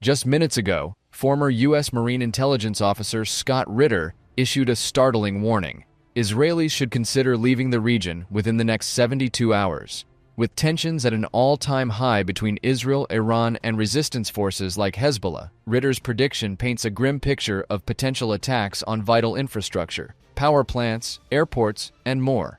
Just minutes ago, former U.S. Marine intelligence officer Scott Ritter issued a startling warning. Israelis should consider leaving the region within the next 72 hours. With tensions at an all-time high between Israel, Iran, and resistance forces like Hezbollah, Ritter's prediction paints a grim picture of potential attacks on vital infrastructure, power plants, airports, and more.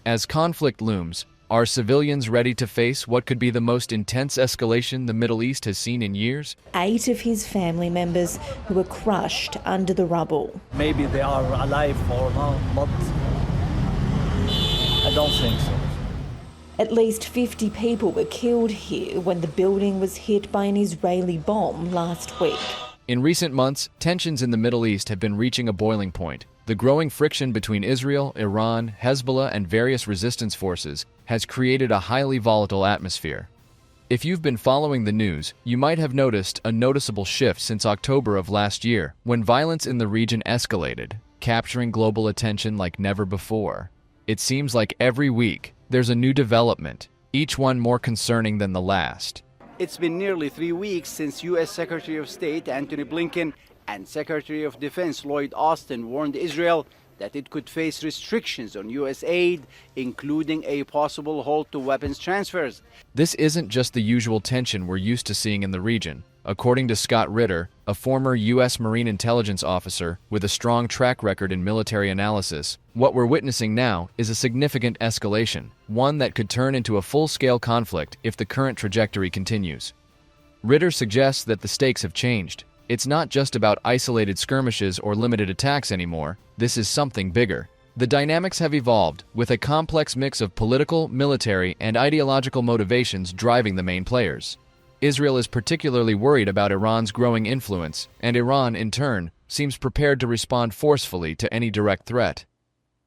As conflict looms, are civilians ready to face what could be the most intense escalation the Middle East has seen in years? 8 of his family members who were crushed under the rubble. Maybe they are alive or not, but I don't think so. At least 50 people were killed here when the building was hit by an Israeli bomb last week. In recent months, tensions in the Middle East have been reaching a boiling point. The growing friction between Israel, Iran, Hezbollah, and various resistance forces has created a highly volatile atmosphere. If you've been following the news, you might have noticed a noticeable shift since October of last year, when violence in the region escalated, capturing global attention like never before. It seems like every week, there's a new development, each one more concerning than the last. It's been nearly 3 weeks since U.S. Secretary of State Antony Blinken and Secretary of Defense Lloyd Austin warned Israel that it could face restrictions on U.S. aid, including a possible halt to weapons transfers. This isn't just the usual tension we're used to seeing in the region. According to Scott Ritter, a former U.S. Marine intelligence officer with a strong track record in military analysis, what we're witnessing now is a significant escalation, one that could turn into a full-scale conflict if the current trajectory continues. Ritter suggests that the stakes have changed. It's not just about isolated skirmishes or limited attacks anymore. This is something bigger. The dynamics have evolved, with a complex mix of political, military, and ideological motivations driving the main players. Israel is particularly worried about Iran's growing influence, and Iran, in turn, seems prepared to respond forcefully to any direct threat.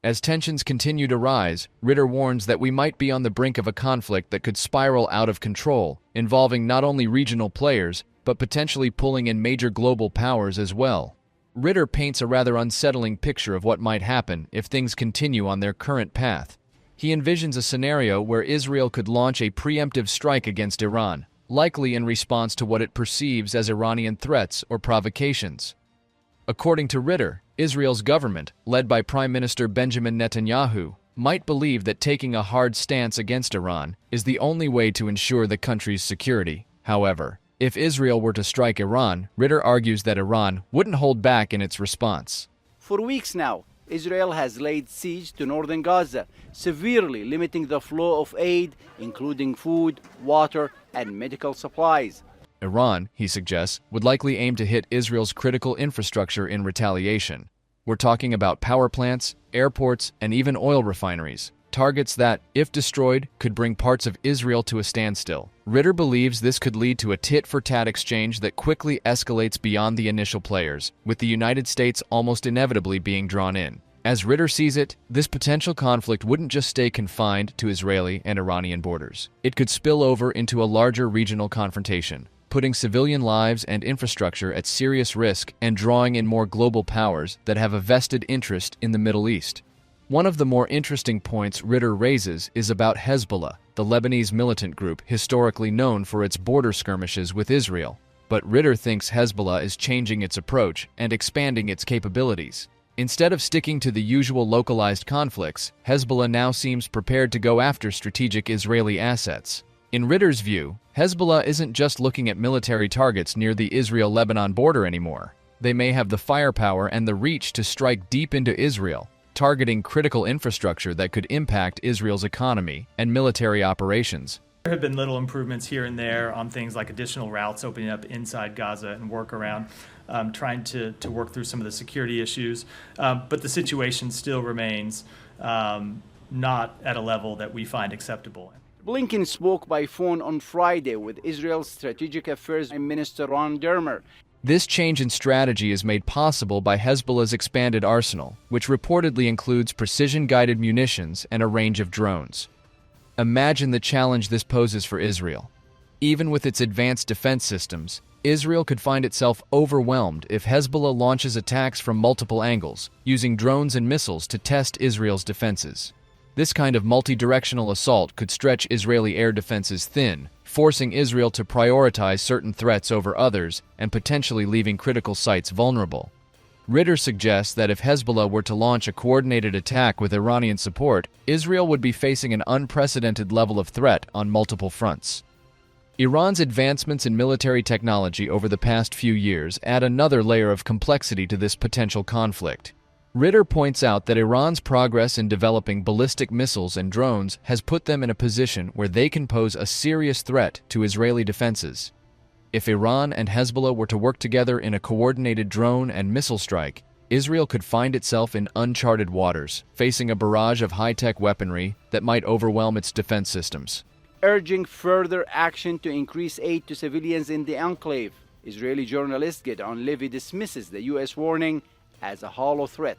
As tensions continue to rise, Ritter warns that we might be on the brink of a conflict that could spiral out of control, involving not only regional players, but potentially pulling in major global powers as well. Ritter paints a rather unsettling picture of what might happen if things continue on their current path. He envisions a scenario where Israel could launch a preemptive strike against Iran, likely in response to what it perceives as Iranian threats or provocations. According to Ritter, Israel's government, led by Prime Minister Benjamin Netanyahu, might believe that taking a hard stance against Iran is the only way to ensure the country's security. However, if Israel were to strike Iran, Ritter argues that Iran wouldn't hold back in its response. For weeks now, Israel has laid siege to northern Gaza, severely limiting the flow of aid, including food, water, and medical supplies. Iran, he suggests, would likely aim to hit Israel's critical infrastructure in retaliation. We're talking about power plants, airports, and even oil refineries, targets that, if destroyed, could bring parts of Israel to a standstill. Ritter believes this could lead to a tit-for-tat exchange that quickly escalates beyond the initial players, with the United States almost inevitably being drawn in. As Ritter sees it, this potential conflict wouldn't just stay confined to Israeli and Iranian borders. It could spill over into a larger regional confrontation, putting civilian lives and infrastructure at serious risk and drawing in more global powers that have a vested interest in the Middle East. One of the more interesting points Ritter raises is about Hezbollah, the Lebanese militant group historically known for its border skirmishes with Israel. But Ritter thinks Hezbollah is changing its approach and expanding its capabilities. Instead of sticking to the usual localized conflicts, Hezbollah now seems prepared to go after strategic Israeli assets. In Ritter's view, Hezbollah isn't just looking at military targets near the Israel-Lebanon border anymore. They may have the firepower and the reach to strike deep into Israel, targeting critical infrastructure that could impact Israel's economy and military operations. There have been little improvements here and there on things like additional routes opening up inside Gaza and work around, trying to work through some of the security issues. But the situation still remains not at a level that we find acceptable. Blinken spoke by phone on Friday with Israel's Strategic Affairs Minister Ron Dermer. This change in strategy is made possible by Hezbollah's expanded arsenal, which reportedly includes precision-guided munitions and a range of drones. Imagine the challenge this poses for Israel. Even with its advanced defense systems, Israel could find itself overwhelmed if Hezbollah launches attacks from multiple angles, using drones and missiles to test Israel's defenses. This kind of multi-directional assault could stretch Israeli air defenses thin, forcing Israel to prioritize certain threats over others and potentially leaving critical sites vulnerable. Ritter suggests that if Hezbollah were to launch a coordinated attack with Iranian support, Israel would be facing an unprecedented level of threat on multiple fronts. Iran's advancements in military technology over the past few years add another layer of complexity to this potential conflict. Ritter points out that Iran's progress in developing ballistic missiles and drones has put them in a position where they can pose a serious threat to Israeli defenses. If Iran and Hezbollah were to work together in a coordinated drone and missile strike, Israel could find itself in uncharted waters, facing a barrage of high-tech weaponry that might overwhelm its defense systems. Urging further action to increase aid to civilians in the enclave, Israeli journalist Gideon Levy dismisses the U.S. warning as a hollow threat.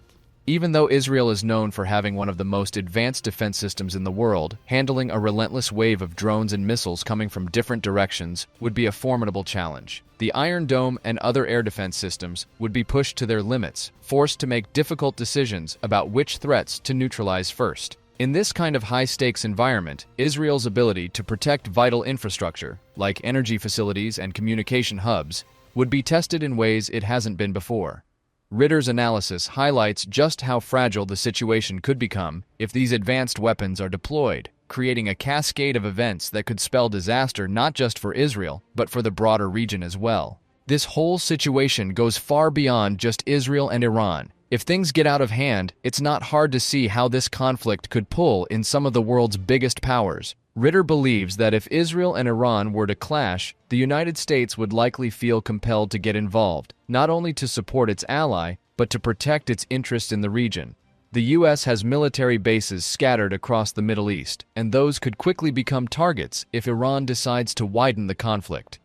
Even though Israel is known for having one of the most advanced defense systems in the world, handling a relentless wave of drones and missiles coming from different directions would be a formidable challenge. The Iron Dome and other air defense systems would be pushed to their limits, forced to make difficult decisions about which threats to neutralize first. In this kind of high-stakes environment, Israel's ability to protect vital infrastructure, like energy facilities and communication hubs, would be tested in ways it hasn't been before. Ritter's analysis highlights just how fragile the situation could become if these advanced weapons are deployed, creating a cascade of events that could spell disaster not just for Israel, but for the broader region as well. This whole situation goes far beyond just Israel and Iran. If things get out of hand, it's not hard to see how this conflict could pull in some of the world's biggest powers. Ritter believes that if Israel and Iran were to clash, the United States would likely feel compelled to get involved, not only to support its ally, but to protect its interests in the region. The U.S. has military bases scattered across the Middle East, and those could quickly become targets if Iran decides to widen the conflict.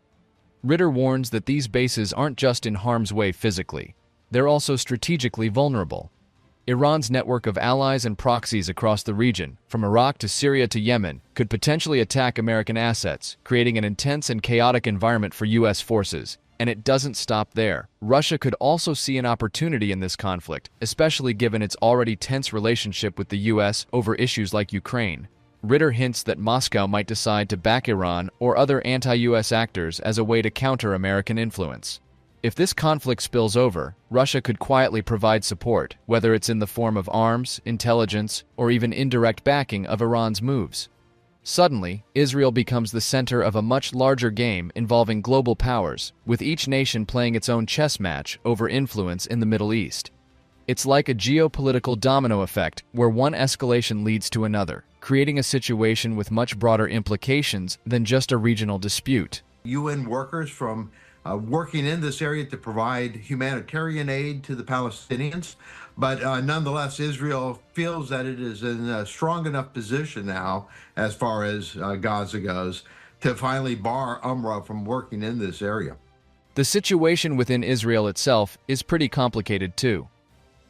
Ritter warns that these bases aren't just in harm's way physically. They're also strategically vulnerable. Iran's network of allies and proxies across the region, from Iraq to Syria to Yemen, could potentially attack American assets, creating an intense and chaotic environment for U.S. forces. And it doesn't stop there. Russia could also see an opportunity in this conflict, especially given its already tense relationship with the U.S. over issues like Ukraine. Ritter hints that Moscow might decide to back Iran or other anti-U.S. actors as a way to counter American influence. If this conflict spills over, Russia could quietly provide support, whether it's in the form of arms, intelligence, or even indirect backing of Iran's moves. Suddenly, Israel becomes the center of a much larger game involving global powers, with each nation playing its own chess match over influence in the Middle East. It's like a geopolitical domino effect where one escalation leads to another, creating a situation with much broader implications than just a regional dispute. UN workers from working in this area to provide humanitarian aid to the Palestinians. But nonetheless, Israel feels that it is in a strong enough position now, as far as Gaza goes, to finally bar UNRWA from working in this area. The situation within Israel itself is pretty complicated too.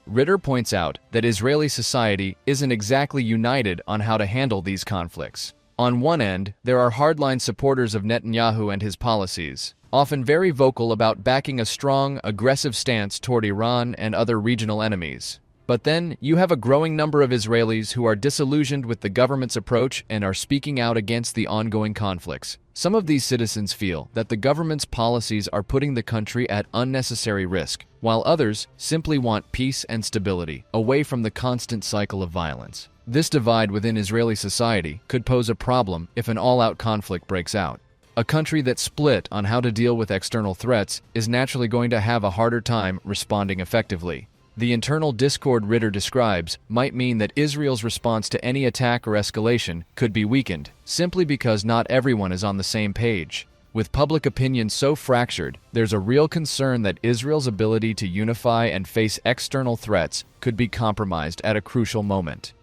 Ritter points out that Israeli society isn't exactly united on how to handle these conflicts. On one end, there are hardline supporters of Netanyahu and his policies, often very vocal about backing a strong, aggressive stance toward Iran and other regional enemies. But then, you have a growing number of Israelis who are disillusioned with the government's approach and are speaking out against the ongoing conflicts. Some of these citizens feel that the government's policies are putting the country at unnecessary risk, while others simply want peace and stability, away from the constant cycle of violence. This divide within Israeli society could pose a problem if an all-out conflict breaks out. A country that's split on how to deal with external threats is naturally going to have a harder time responding effectively. The internal discord Ritter describes might mean that Israel's response to any attack or escalation could be weakened, simply because not everyone is on the same page. With public opinion so fractured, there's a real concern that Israel's ability to unify and face external threats could be compromised at a crucial moment.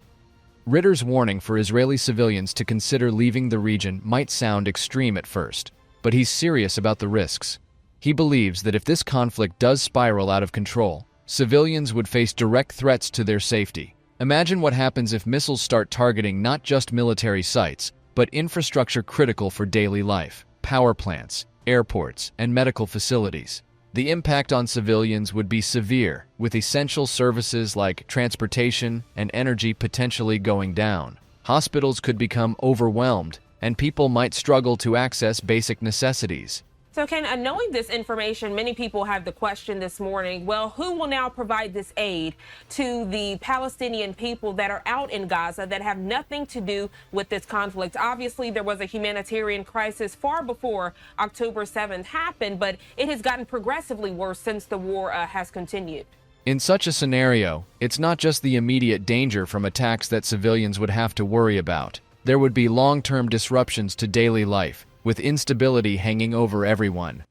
Ritter's warning for Israeli civilians to consider leaving the region might sound extreme at first, but he's serious about the risks. He believes that if this conflict does spiral out of control, civilians would face direct threats to their safety. Imagine what happens if missiles start targeting not just military sites, but infrastructure critical for daily life, power plants, airports, and medical facilities. The impact on civilians would be severe, with essential services like transportation and energy potentially going down. Hospitals could become overwhelmed, and people might struggle to access basic necessities. So, Ken, knowing this information, many people have the question this morning, well, who will now provide this aid to the Palestinian people that are out in Gaza that have nothing to do with this conflict? Obviously, there was a humanitarian crisis far before October 7th happened, but it has gotten progressively worse since the war has continued. In such a scenario, it's not just the immediate danger from attacks that civilians would have to worry about. There would be long-term disruptions to daily life, with instability hanging over everyone.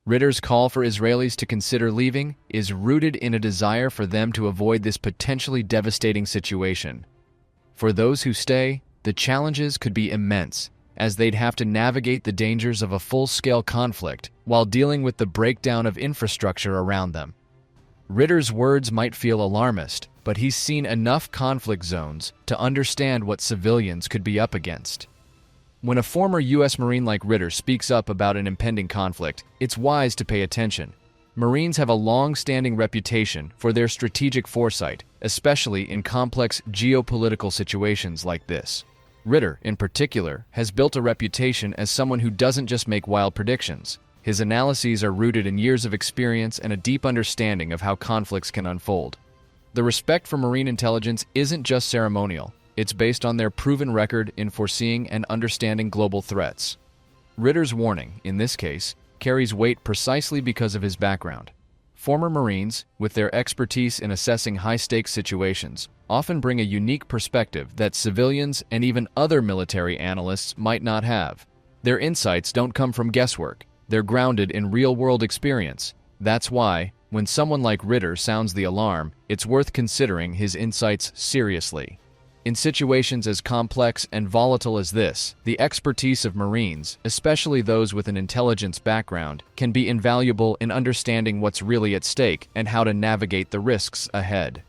Ritter's call for Israelis to consider leaving is rooted in a desire for them to avoid this potentially devastating situation. For those who stay, the challenges could be immense, as they'd have to navigate the dangers of a full-scale conflict while dealing with the breakdown of infrastructure around them. Ritter's words might feel alarmist, but he's seen enough conflict zones to understand what civilians could be up against. When a former U.S. Marine like Ritter speaks up about an impending conflict, it's wise to pay attention. Marines have a long-standing reputation for their strategic foresight, especially in complex geopolitical situations like this. Ritter, in particular, has built a reputation as someone who doesn't just make wild predictions. His analyses are rooted in years of experience and a deep understanding of how conflicts can unfold. The respect for Marine intelligence isn't just ceremonial. It's based on their proven record in foreseeing and understanding global threats. Ritter's warning, in this case, carries weight precisely because of his background. Former Marines, with their expertise in assessing high-stakes situations, often bring a unique perspective that civilians and even other military analysts might not have. Their insights don't come from guesswork. They're grounded in real-world experience. That's why, when someone like Ritter sounds the alarm, it's worth considering his insights seriously. In situations as complex and volatile as this, the expertise of Marines, especially those with an intelligence background, can be invaluable in understanding what's really at stake and how to navigate the risks ahead.